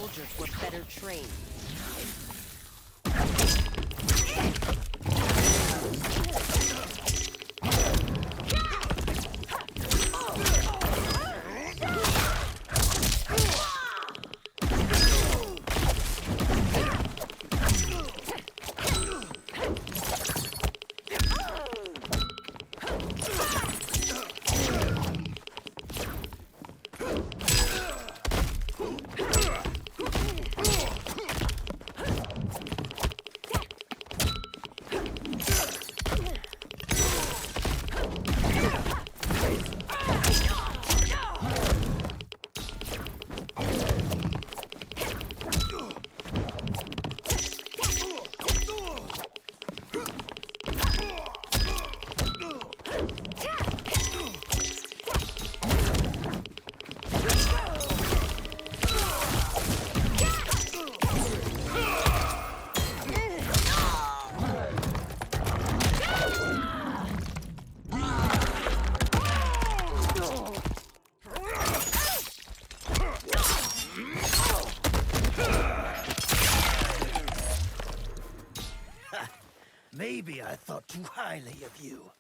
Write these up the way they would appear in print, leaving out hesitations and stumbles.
soldiers were better trained. Maybe I thought too highly of you.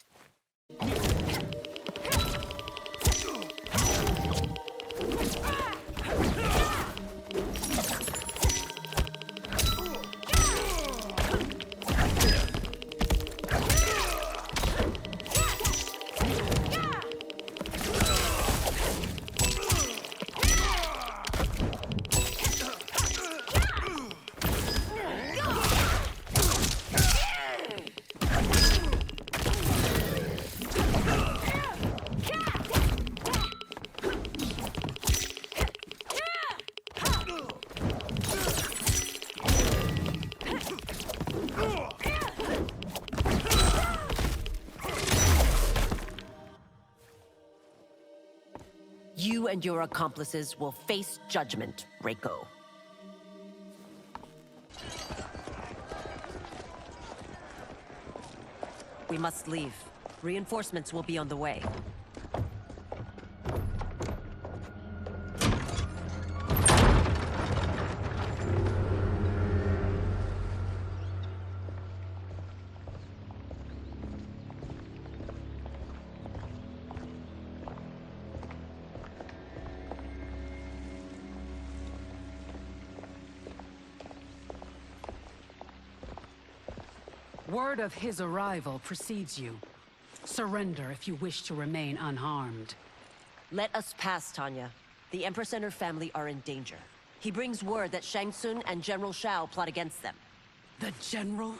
You and your accomplices will face judgment, Reiko. We must leave. Reinforcements will be on the way. Word of his arrival precedes you. Surrender if you wish to remain unharmed. Let us pass, Tanya. The Empress and her family are in danger. He brings word that Shang Tsung and General Shao plot against them. The General?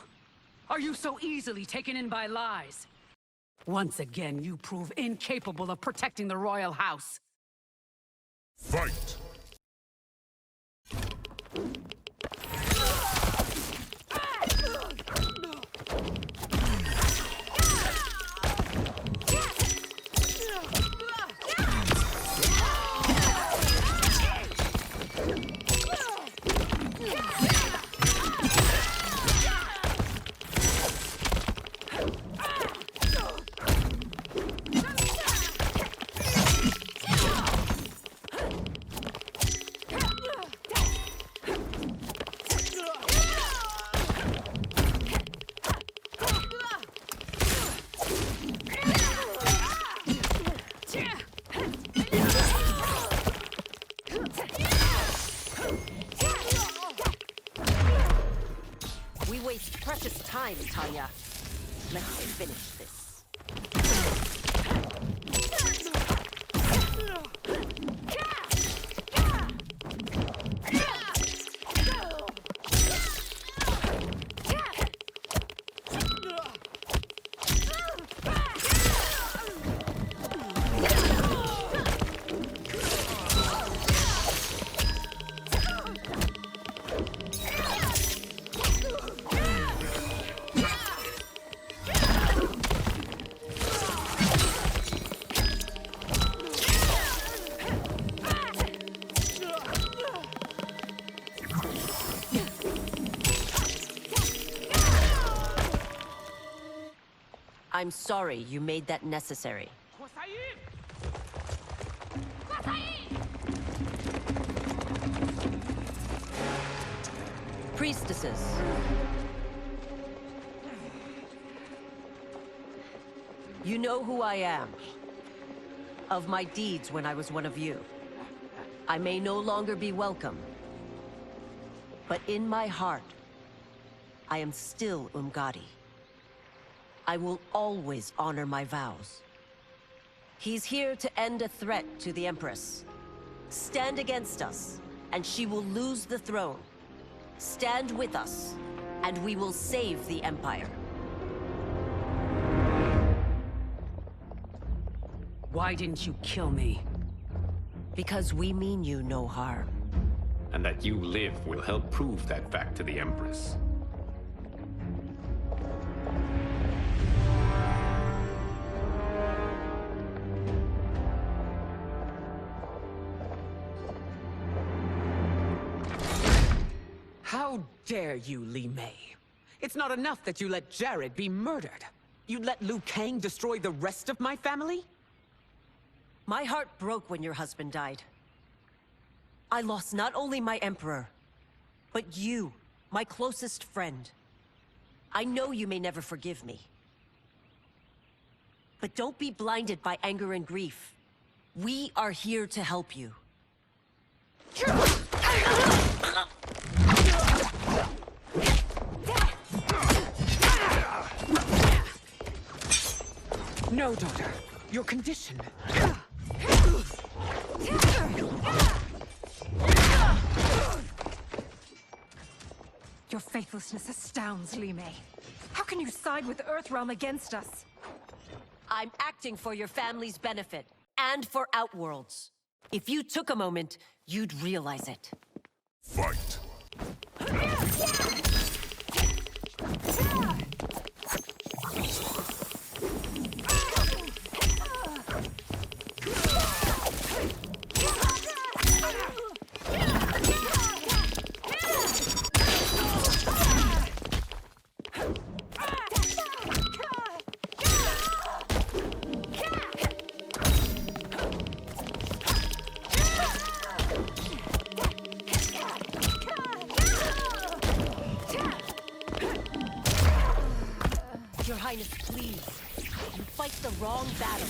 Are you so easily taken in by lies? Once again, you prove incapable of protecting the royal house. Fight! Precious time, Tanya. Let's finish this. I'm sorry you made that necessary. priestesses. You know who I am. Of my deeds when I was one of you. I may no longer be welcome. But in my heart, I am still Umgadi. I will always honor my vows. He's here to end a threat to the Empress. Stand against us, and she will lose the throne. Stand with us, and we will save the Empire. Why didn't you kill me? Because we mean you no harm. And that you live will help prove that fact to the Empress. How dare you, Li Mei? It's not enough that you let Jared be murdered. You let Liu Kang destroy the rest of my family? My heart broke when your husband died. I lost not only my emperor, but you, my closest friend. I know you may never forgive me. But don't be blinded by anger and grief. We are here to help you. No, daughter. Your condition. Your faithlessness astounds, Li Mei. How can you side with Earthrealm against us? I'm acting for your family's benefit, and for Outworld's. If you took a moment, you'd realize it. Fight! Your Highness, please. You fight the wrong battle.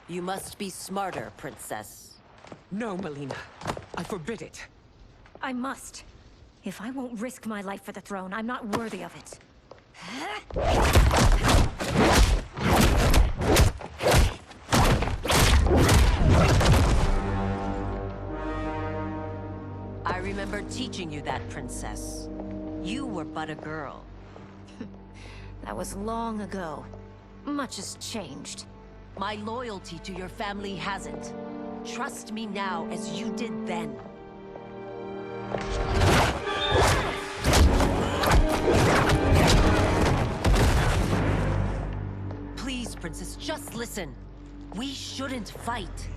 You must be smarter, Princess. No, Melina. I forbid it. I must. If I won't risk my life for the throne, I'm not worthy of it. I remember teaching you that, Princess. You were but a girl. That was long ago. Much has changed. My loyalty to your family hasn't. Trust me now as you did then. Please, Princess, just listen. We shouldn't fight.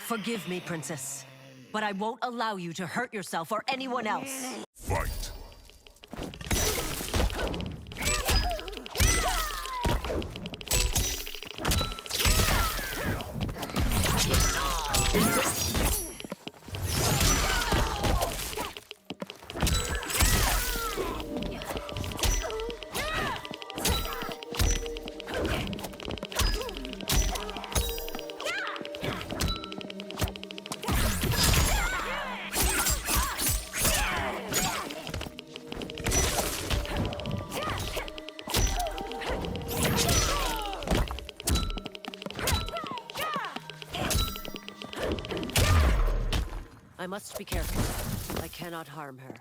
Forgive me, Princess, but I won't allow you to hurt yourself or anyone else. Fight! I must be careful. I cannot harm her.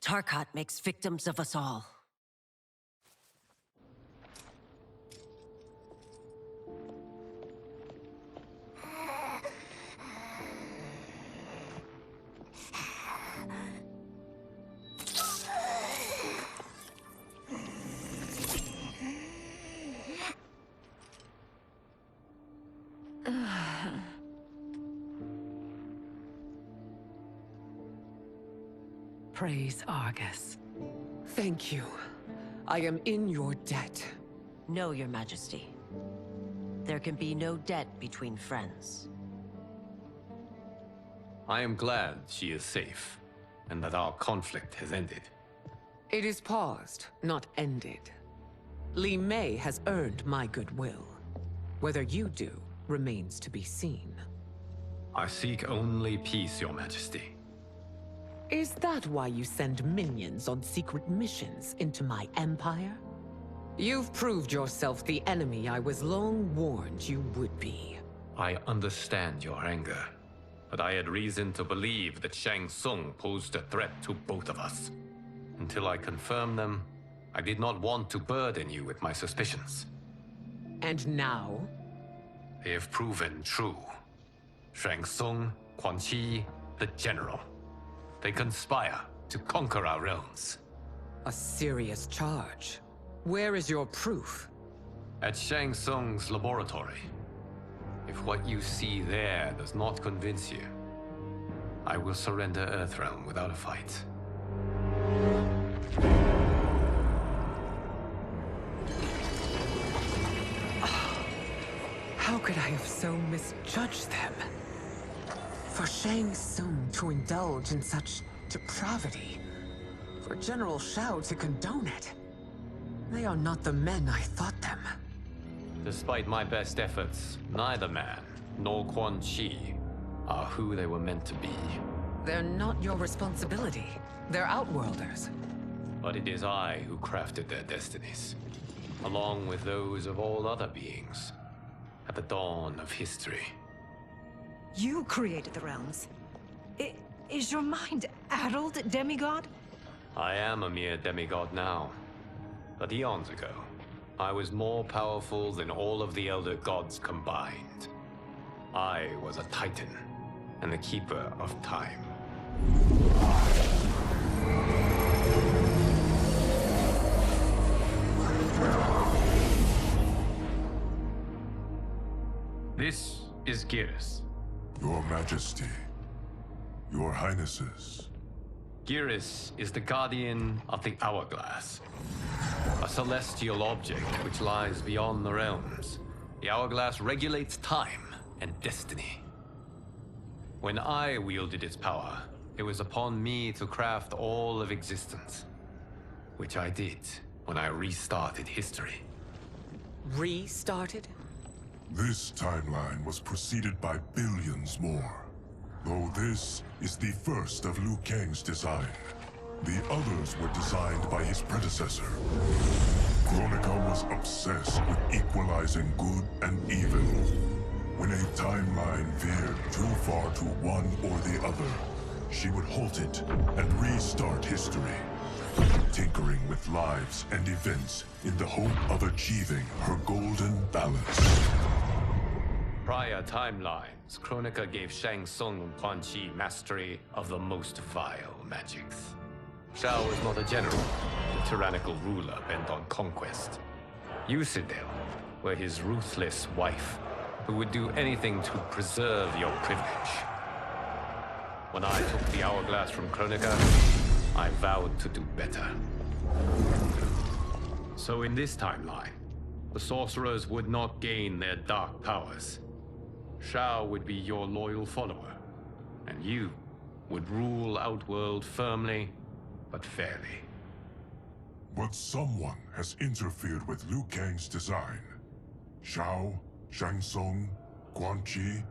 Tarkat makes victims of us all. Praise Argus. Thank you. I am in your debt. No, Your Majesty. There can be no debt between friends. I am glad she is safe, and that our conflict has ended. It is paused, not ended. Li Mei has earned my goodwill. Whether you do remains to be seen. I seek only peace, Your Majesty. Is that why you send minions on secret missions into my empire? You've proved yourself the enemy I was long warned you would be. I understand your anger, but I had reason to believe that Shang Tsung posed a threat to both of us. Until I confirmed them, I did not want to burden you with my suspicions. And now? They have proven true. Shang Tsung, Quan Chi, the General. They conspire to conquer our realms. A serious charge. Where is your proof? At Shang Tsung's laboratory. If what you see there does not convince you, I will surrender Earthrealm without a fight. How could I have so misjudged them? For Shang Tsung to indulge in such depravity, for General Shao to condone it, they are not the men I thought them. Despite my best efforts, neither man nor Quan Chi are who they were meant to be. They're not your responsibility. They're Outworlders. But it is I who crafted their destinies, along with those of all other beings, at the dawn of history. You created the realms. Is your mind addled, demigod? I am a mere demigod now, but eons ago, I was more powerful than all of the Elder Gods combined. I was a Titan, and the Keeper of Time. This is Geras. Your Majesty, Your Highnesses. Geras is the guardian of the Hourglass, a celestial object which lies beyond the realms. The Hourglass regulates time and destiny. When I wielded its power, it was upon me to craft all of existence, which I did when I restarted history. Restarted? This timeline was preceded by billions more. Though this is the first of Liu Kang's design. The others were designed by his predecessor. Kronika was obsessed with equalizing good and evil. When a timeline veered too far to one or the other, she would halt it and restart history, tinkering with lives and events in the hope of achieving her golden balance. Prior timelines, Kronika gave Shang Tsung and Quan Chi mastery of the most vile magics. Shao was not a general, a tyrannical ruler bent on conquest. You, SINDEL, were his ruthless wife, who would do anything to preserve your privilege. When I took the Hourglass from Kronika, I vowed to do better. So in this timeline, the sorcerers would not gain their dark powers. Shao would be your loyal follower, and you would rule Outworld firmly, but fairly. But someone has interfered with Liu Kang's design. Shao, Shang Tsung, Quan Chi,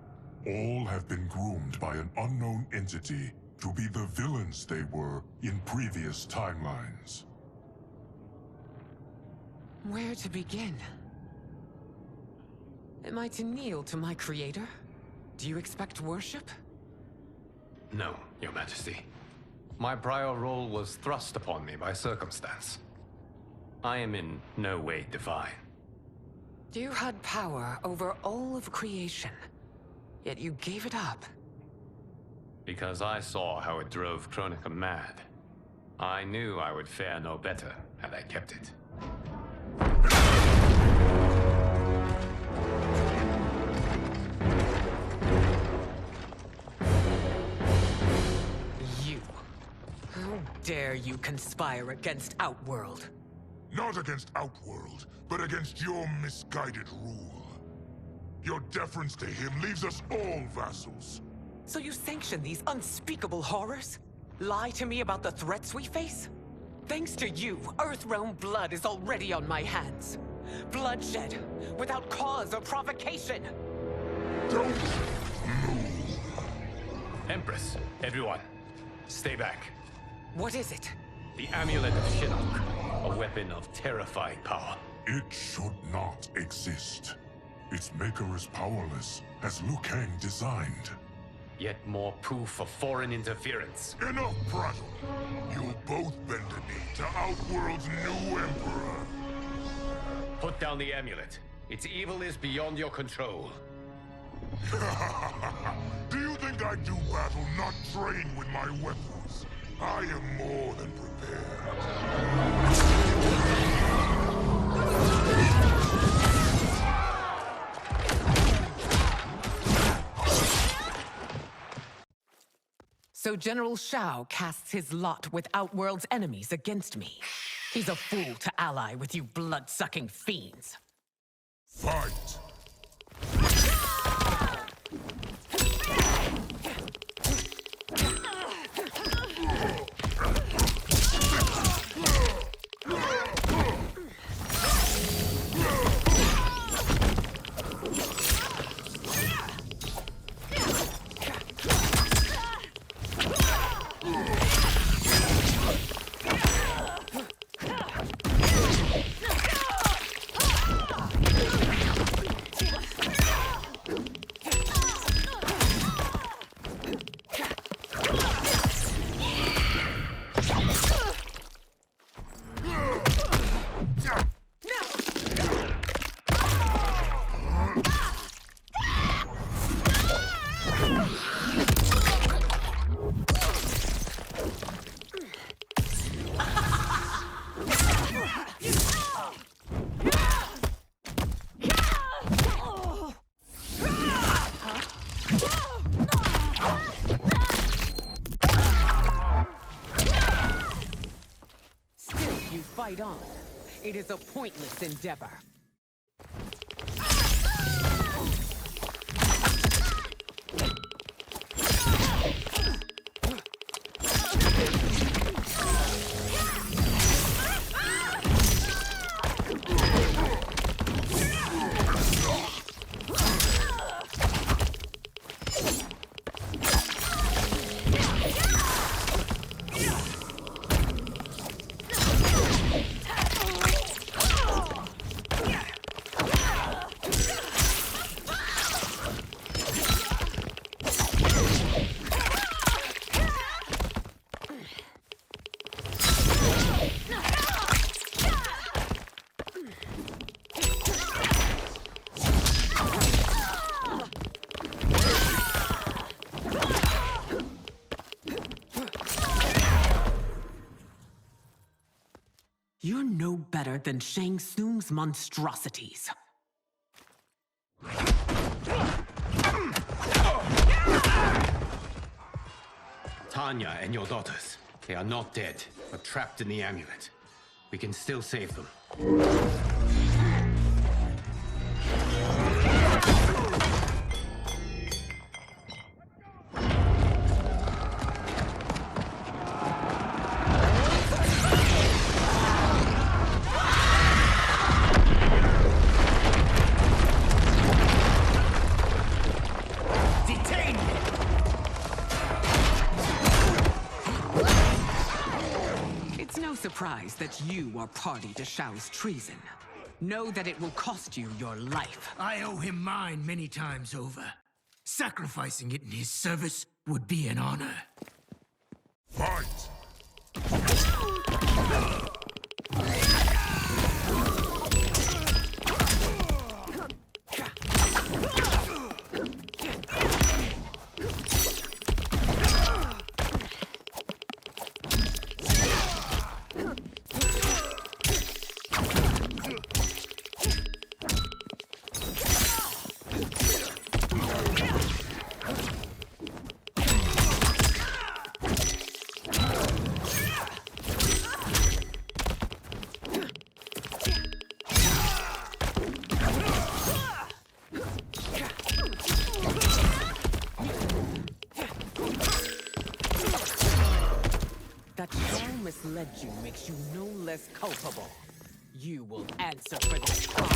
all have been groomed by an unknown entity to be the villains they were in previous timelines. Where to begin? Am I to kneel to my creator? Do you expect worship? No, Your Majesty. My prior role was thrust upon me by circumstance. I am in no way divine. You had power over all of creation, yet you gave it up. Because I saw how it drove Kronika mad. I knew I would fare no better had I kept it. You. How dare you conspire against Outworld? Not against Outworld, but against your misguided rule. Your deference to him leaves us all vassals. So you sanction these unspeakable horrors? Lie to me about the threats we face? Thanks to you, Earthrealm blood is already on my hands. Bloodshed, without cause or provocation. Don't move. Empress, everyone, stay back. What is it? The Amulet of Shinnok, a weapon of terrifying power. It should not exist. Its maker is powerless, as Liu Kang designed. Yet more proof of foreign interference. Enough prattle. You'll both bend a knee to Outworld's new emperor. Put down the amulet. Its evil is beyond your control. Do you think I do battle not trained with my weapons? I am more than prepared. So General Shao casts his lot with Outworld's enemies against me. He's a fool to ally with you blood-sucking fiends. Fight! Fight on. It is a pointless endeavor. You're no better than Shang Tsung's monstrosities. Tanya and your daughters, they are not dead, but trapped in the amulet. We can still save them. Surprised that you are party to Shao's treason. Know that it will cost you your life. I owe him mine many times over. Sacrificing it in his service would be an honor. Fight! That Shao misled you makes you no less culpable. You will answer for this crime.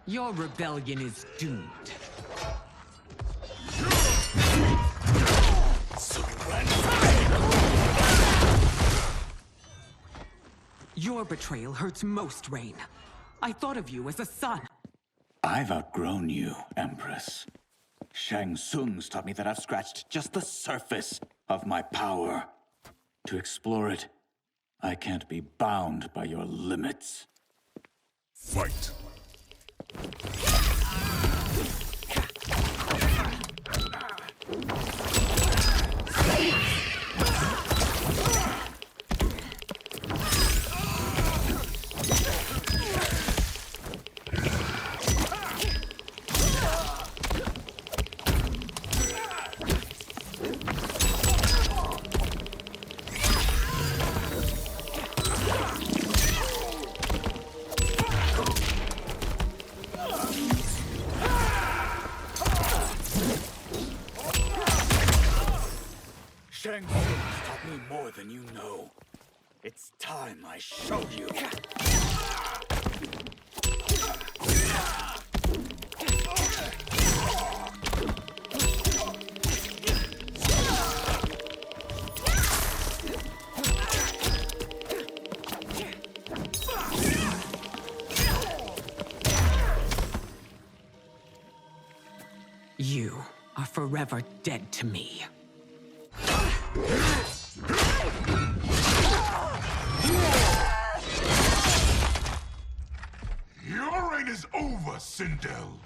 Your rebellion is doomed. Your betrayal hurts most, Rain. I thought of you as a son. I've outgrown you, Empress. Shang Tsung's taught me that I've scratched just the surface of my power. To explore it, I can't be bound by your limits. Fight! Shang Tsung's taught me more than you know. It's time I show you. You are forever dead to me. Your reign is over, SINDEL!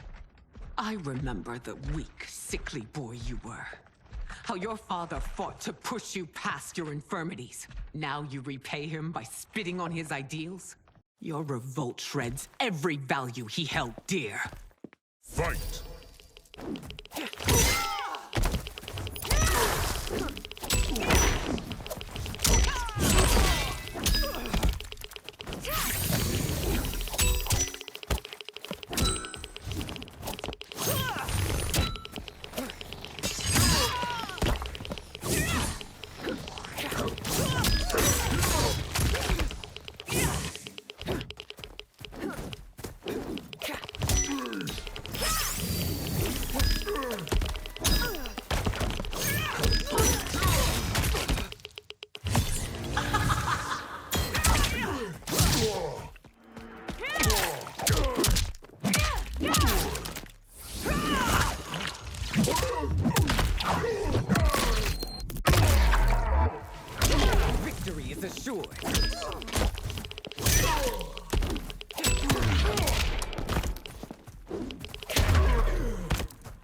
I remember the weak, sickly boy you were. How your father fought to push you past your infirmities. Now you repay him by spitting on his ideals? Your revolt shreds every value he held dear. Fight! Victory is assured.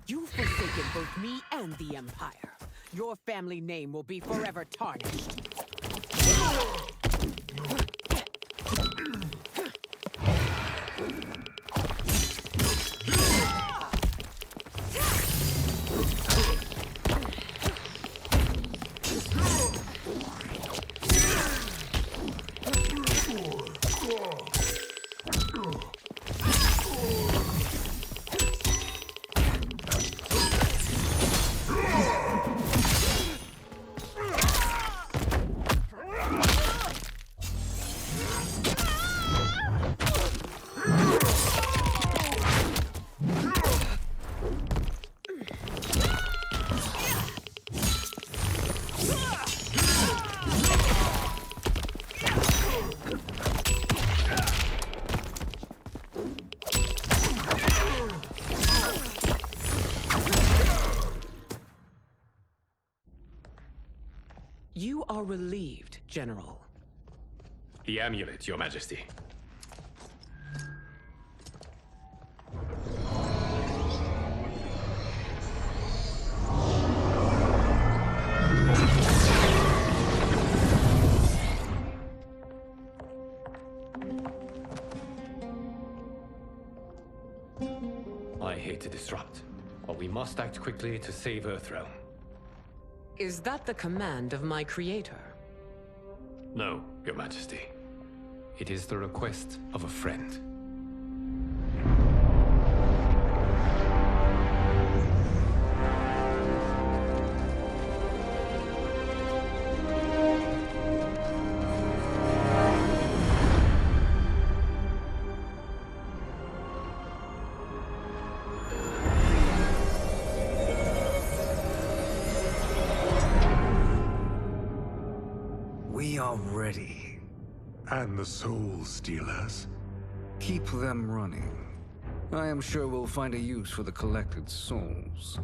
You've forsaken both me and the Empire. Your family name will be forever tarnished. You are relieved, General. The amulet, Your Majesty. I hate to disrupt, but we must act quickly to save Earthrealm. Is that the command of my creator? No, Your Majesty. It is the request of a friend. We are ready. And the Soul Stealers? Keep them running. I am sure we'll find a use for the collected souls.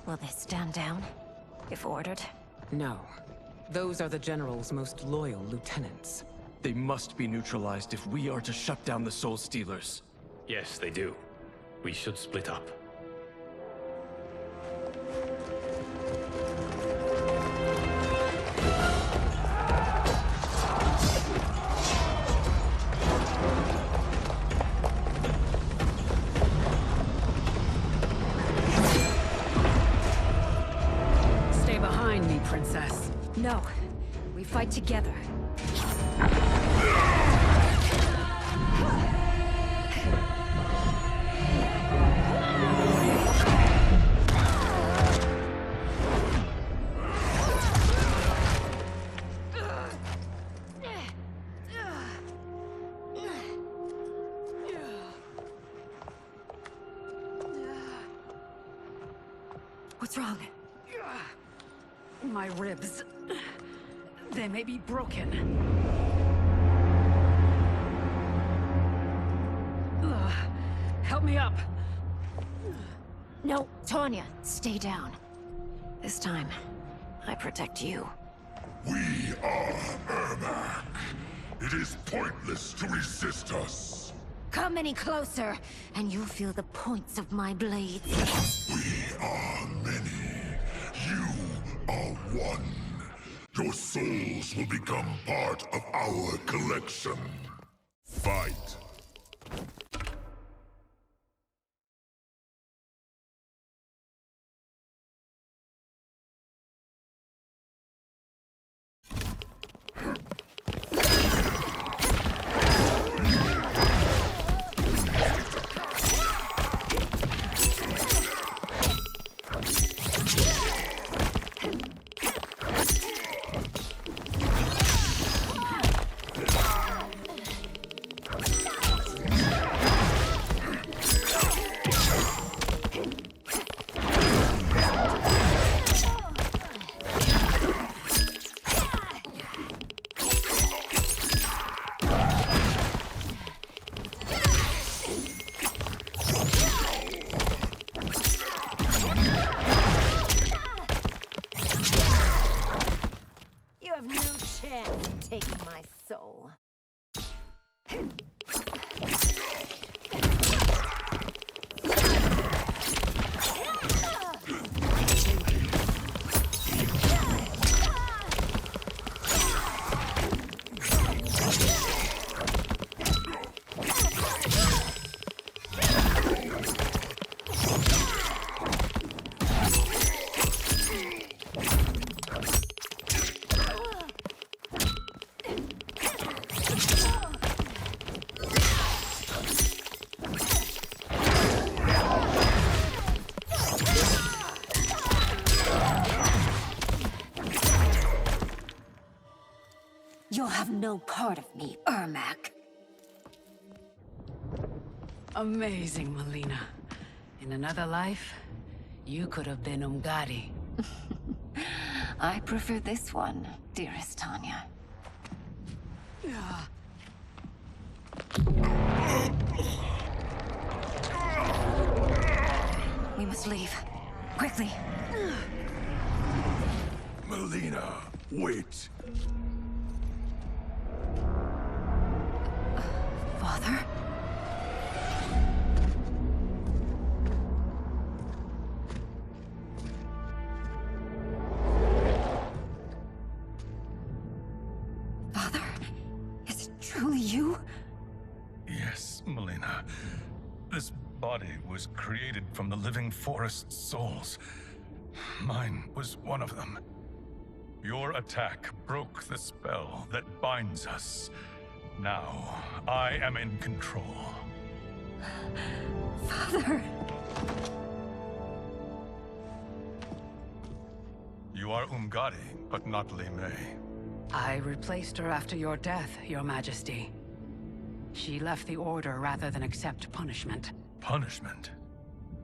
Will they stand down, if ordered? No. Those are the General's most loyal lieutenants. They must be neutralized if we are to shut down the Soul Stealers. Yes, they do. We should split up. Stay behind me, Princess. No. We fight together. What's wrong? My ribs. They may be broken. Ugh. Help me up. No, Tanya, stay down. This time, I protect you. We are Ermac. It is pointless to resist us. Come any closer, and you'll feel the points of my blades. We are many. You are one. Your souls will become part of our collection. Fight. have no part of me, Ermac. Amazing, Melina. In another life, you could have been Umgadi. I prefer this one, dearest Tanya. We must leave. Quickly. Melina, wait. Father? Father? Is it truly you? Yes, Melina. This body was created from the living forest's souls. Mine was one of them. Your attack broke the spell that binds us. Now, I am in control. Father! You are Umgadi, but not Li Mei. I replaced her after your death, Your Majesty. She left the Order rather than accept punishment. Punishment?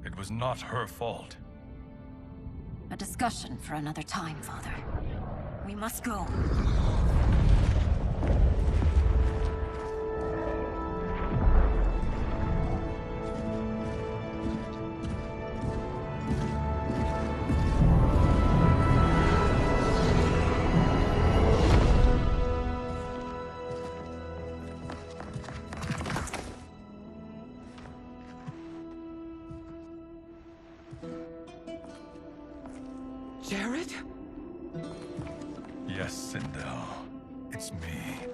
It was not her fault. A discussion for another time, Father. We must go. Jared? Yes, Sindel. It's me.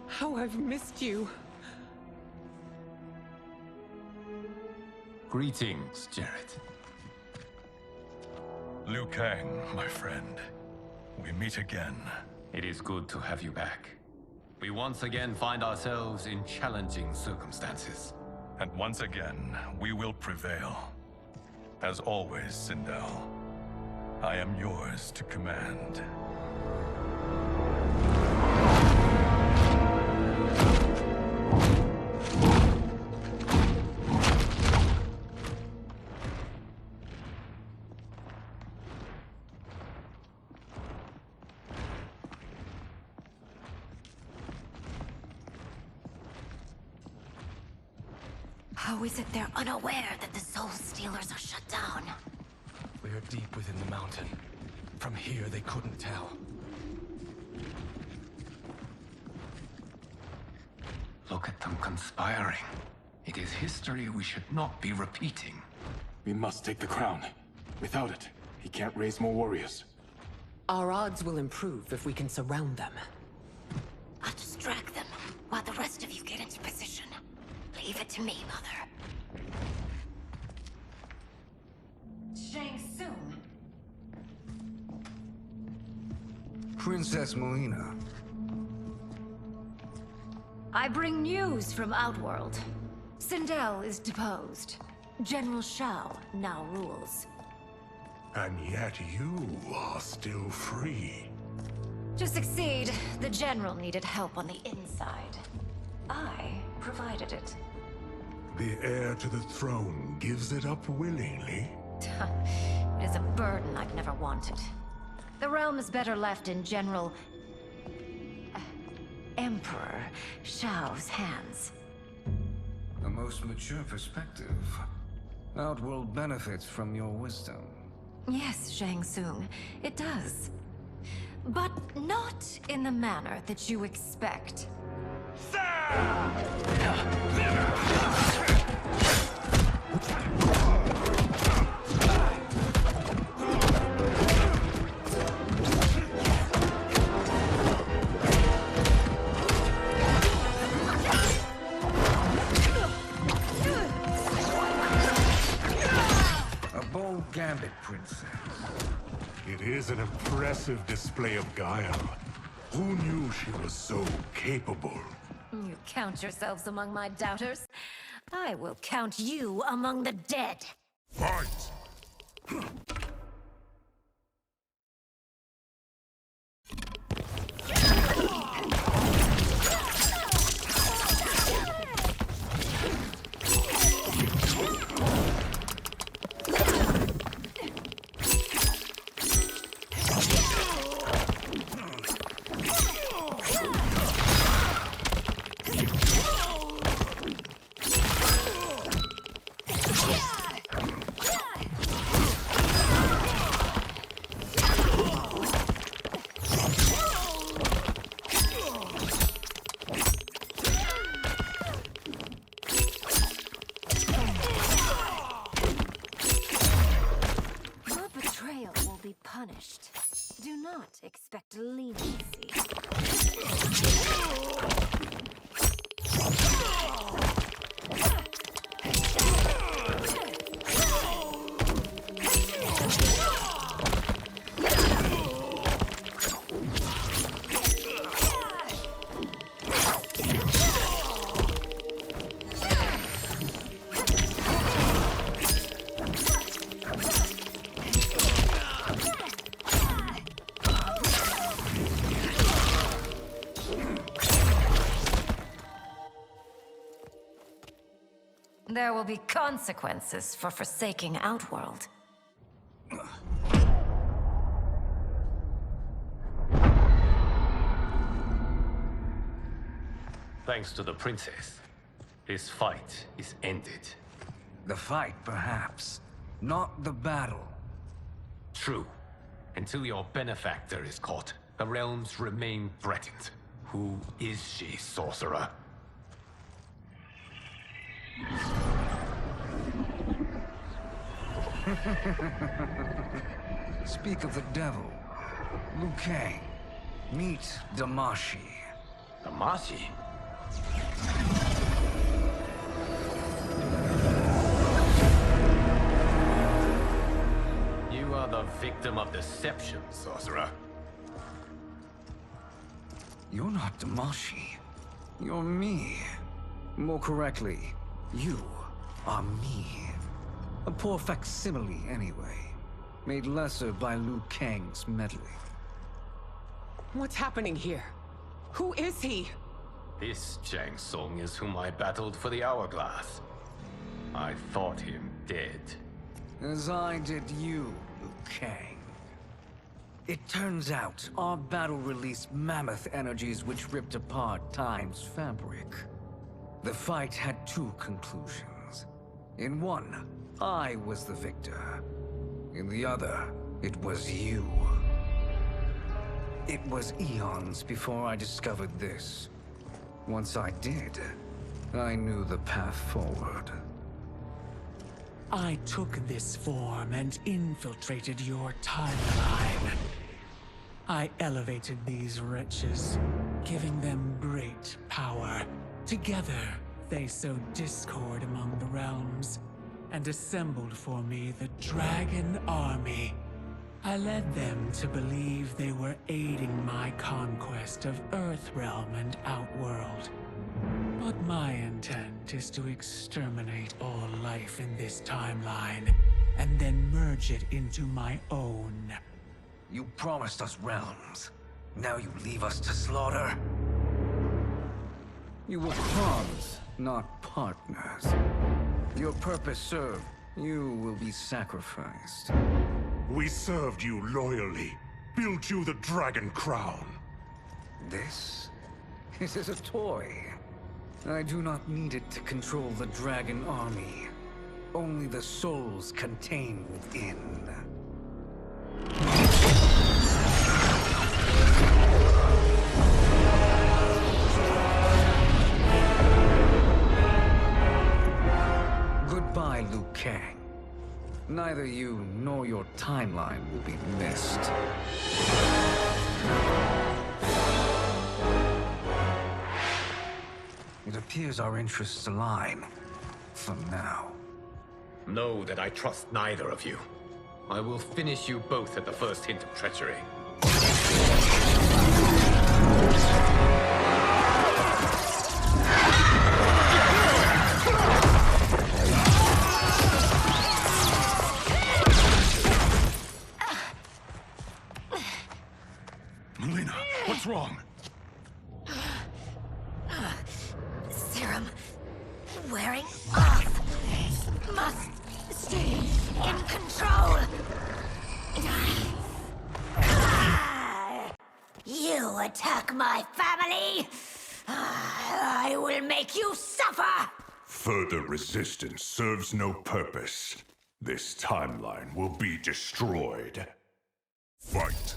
How I've missed you. Greetings, Jared. Liu Kang, my friend. We meet again. It is good to have you back. We once again find ourselves in challenging circumstances. And once again, we will prevail. As always, Sindel, I am yours to command. How is it they're unaware that the Soul Stealers are shut down? We are deep within the mountain. From here, they couldn't tell. Look at them conspiring. It is history we should not be repeating. We must take the crown. Without it, he can't raise more warriors. Our odds will improve if we can surround them. I'll distract them while the rest of you get into position. Leave it to me, Mother. Shang Tsung. Princess Melina. I bring news from Outworld. Sindel is deposed. General Shao now rules. And yet you are still free. To succeed, the General needed help on the inside. I provided it. The heir to the throne gives it up willingly. It is a burden I've never wanted. The realm is better left in General... Emperor Shao's hands. A most mature perspective. Outworld benefits from your wisdom. Yes, Shang Tsung, it does. But not in the manner that you expect. A bold gambit, princess. It is an impressive display of guile. Who knew she was so capable? You count yourselves among my doubters. I will count you among the dead. Fight! expect leniency. There will be consequences for forsaking Outworld. Thanks to the princess, this fight is ended. The fight, perhaps. Not the battle. True. Until your benefactor is caught, the realms remain threatened. Who is she, sorcerer? Speak of the devil. Liu Kang. Meet Damashi. Damashi? You are the victim of deception, sorcerer. You're not Damashi. You're me. More correctly, you are me. A poor facsimile, anyway. Made lesser by Liu Kang's meddling. What's happening here? Who is he? This Shang Tsung is whom I battled for the Hourglass. I thought him dead. As I did you, Liu Kang. It turns out our battle released mammoth energies which ripped apart time's fabric. The fight had two conclusions. In one, I was the victor. In the other, it was you. It was eons before I discovered this. Once I did, I knew the path forward. I took this form and infiltrated your timeline. I elevated these wretches, giving them great power. Together, they sowed discord among the realms, and assembled for me the Dragon Army. I led them to believe they were aiding my conquest of Earthrealm and Outworld. But my intent is to exterminate all life in this timeline, and then merge it into my own. You promised us realms. Now you leave us to slaughter? You were pawns, not partners. Your purpose served. You will be sacrificed. We served you loyally, built you the Dragon Crown. This is a toy. I do not need it to control the Dragon Army. Only the souls contained within. Goodbye, Liu Kang. Neither you nor your timeline will be missed. It appears our interests align. For now. Know that I trust neither of you. I will finish you both at the first hint of treachery. Melina, what's wrong? Serum wearing off. Must stay in control. You attack my family. I will make you suffer. Further resistance serves no purpose. This timeline will be destroyed. Fight!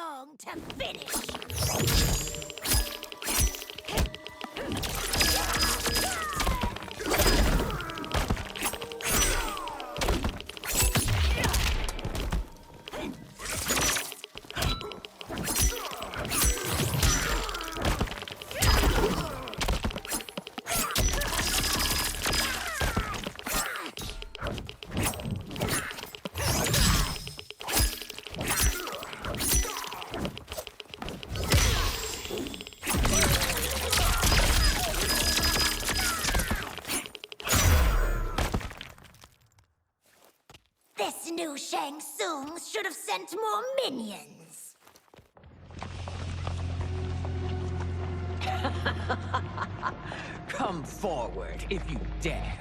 long to finish. This new Shang Tsung should have sent more minions. Come forward if you dare.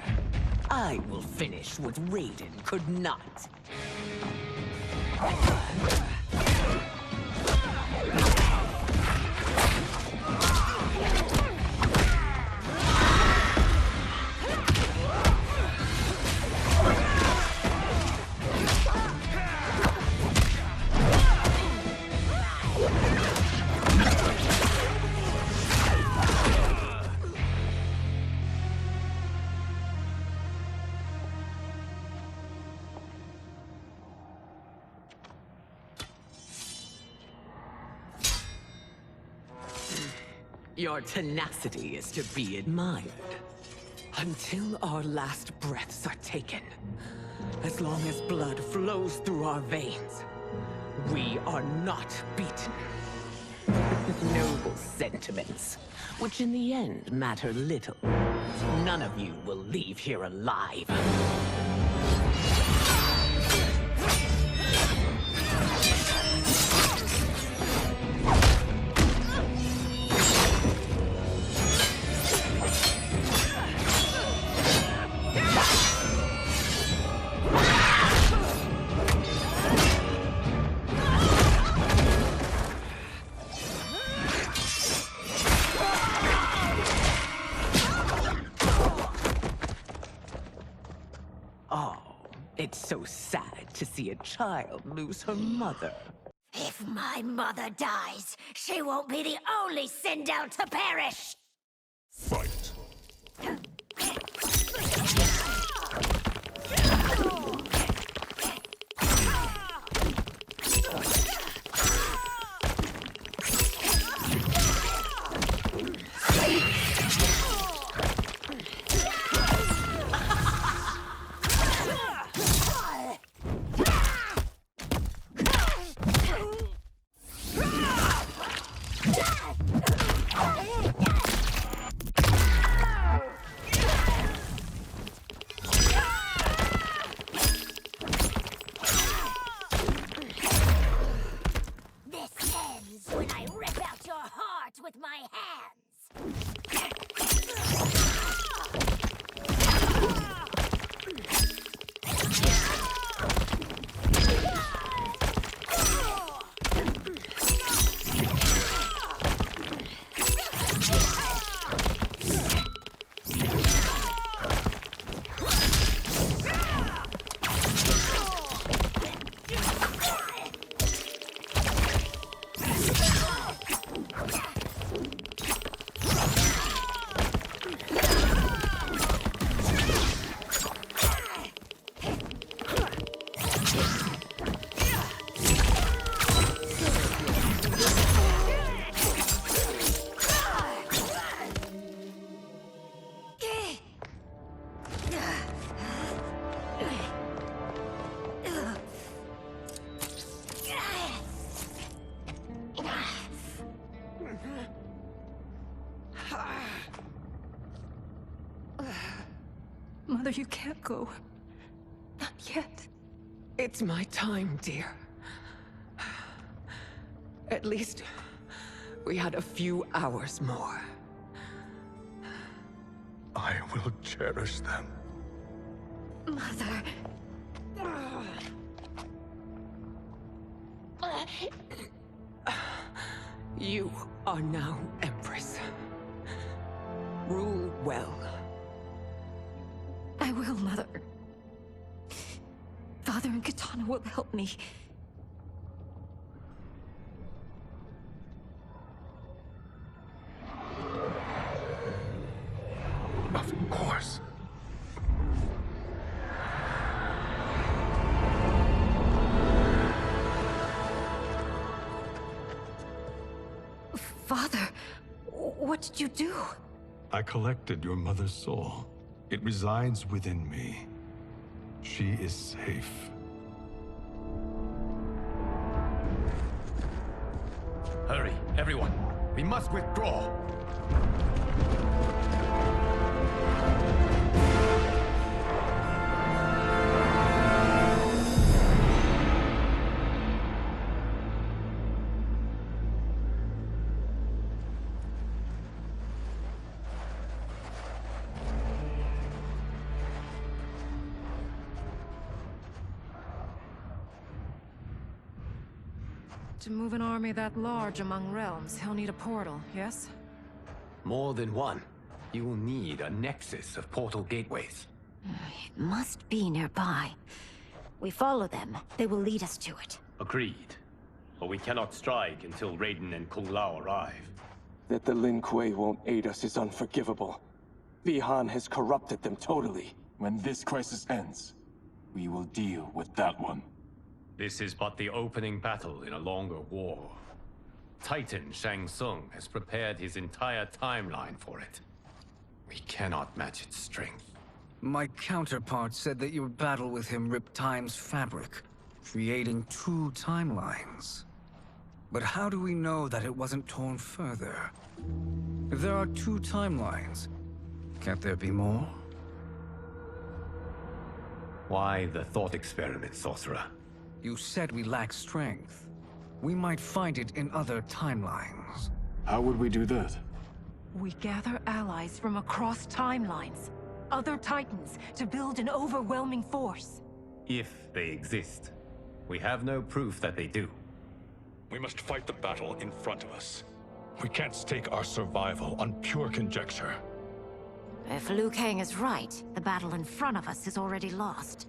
I will finish what Raiden could not. Your tenacity is to be admired. Until our last breaths are taken, as long as blood flows through our veins, we are not beaten. Noble sentiments, which in the end matter little. None of you will leave here alive. It's so sad to see a child lose her mother. If my mother dies, she won't be the only Sindel to perish! Fight! With my hands! Mother, you can't go. Not yet. It's my time, dear. At least, we had a few hours more. I will cherish them. Mother... You are now Empress. Rule well. I will, Mother. Father and Katana will help me. did you do? I collected your mother's soul. It resides within me. She is safe. Hurry, everyone. We must withdraw. To move an army that large among realms, he'll need a portal, yes? More than one. You will need a nexus of portal gateways. It must be nearby. We follow them. They will lead us to it. Agreed. But we cannot strike until Raiden and Kung Lao arrive. That the Lin Kuei won't aid us is unforgivable. Bihan has corrupted them totally. When this crisis ends, we will deal with that one. This is but the opening battle in a longer war. Titan Shang Tsung has prepared his entire timeline for it. We cannot match its strength. My counterpart said that your battle with him ripped time's fabric, creating two timelines. But how do we know that it wasn't torn further? If there are two timelines, can't there be more? Why the thought experiment, Sorcerer? You said we lack strength. We might find it in other timelines. How would we do that? We gather allies from across timelines, other titans, to build an overwhelming force. If they exist. We have no proof that they do. We must fight the battle in front of us. We can't stake our survival on pure conjecture. If Liu Kang is right, the battle in front of us is already lost.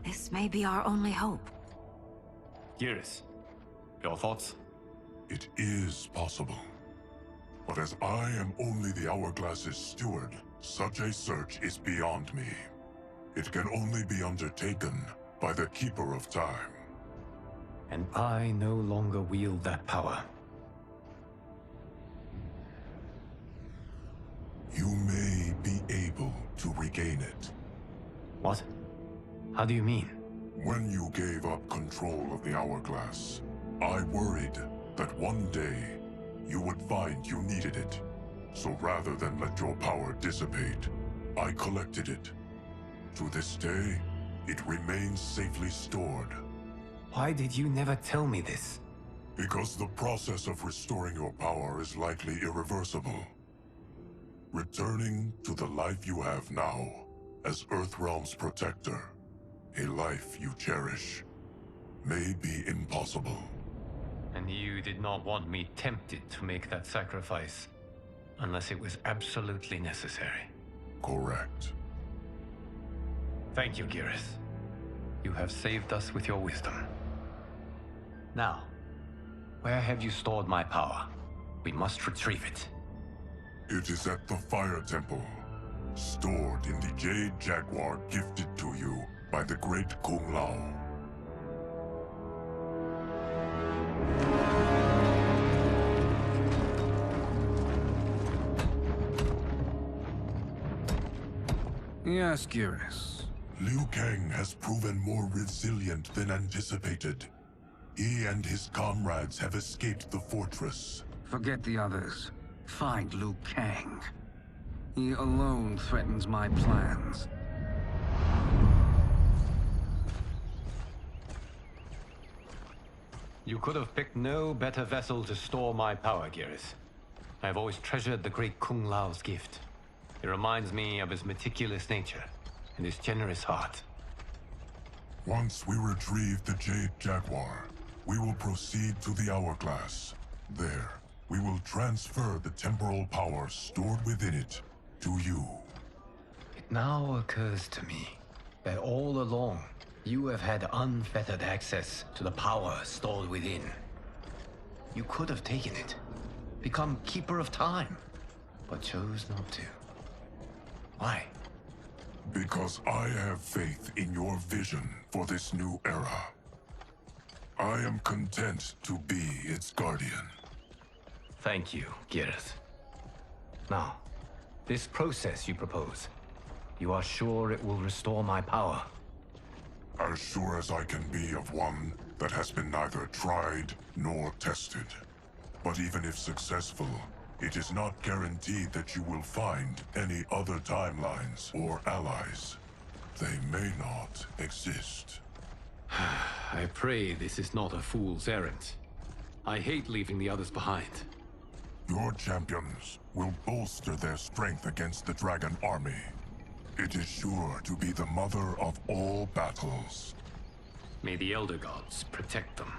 This may be our only hope. Geras, your thoughts? It is possible. But as I am only the Hourglass's steward, such a search is beyond me. It can only be undertaken by the Keeper of Time. And I no longer wield that power. You may be able to regain it. What? How do you mean? When you gave up control of the Hourglass, I worried that one day you would find you needed it. So rather than let your power dissipate, I collected it. To this day, it remains safely stored. Why did you never tell me this? Because the process of restoring your power is likely irreversible. Returning to the life you have now, as Earthrealm's protector, a life you cherish, may be impossible. And you did not want me tempted to make that sacrifice, unless it was absolutely necessary. Correct. Thank you, Geras. You have saved us with your wisdom. Now, where have you stored my power? We must retrieve it. It is at the Fire Temple, stored in the Jade Jaguar gifted to you by the great Kung Lao. Yes, Geras. Liu Kang has proven more resilient than anticipated. He and his comrades have escaped the fortress. Forget the others. Find Liu Kang. He alone threatens my plans. You could have picked no better vessel to store my power, Geras. I have always treasured the great Kung Lao's gift. It reminds me of his meticulous nature and his generous heart. Once we retrieve the Jade Jaguar, we will proceed to the Hourglass. There, we will transfer the temporal power stored within it to you. It now occurs to me that all along, you have had unfettered access to the power stored within. You could have taken it, become Keeper of Time, but chose not to. Why? Because I have faith in your vision for this new era. I am content to be its guardian. Thank you, Geras. Now, this process you propose, you are sure it will restore my power? As sure as I can be of one that has been neither tried nor tested. But even if successful, it is not guaranteed that you will find any other timelines or allies. They may not exist. I pray this is not a fool's errand. I hate leaving the others behind. Your champions will bolster their strength against the Dragon Army. It is sure to be the mother of all battles. May the Elder Gods protect them.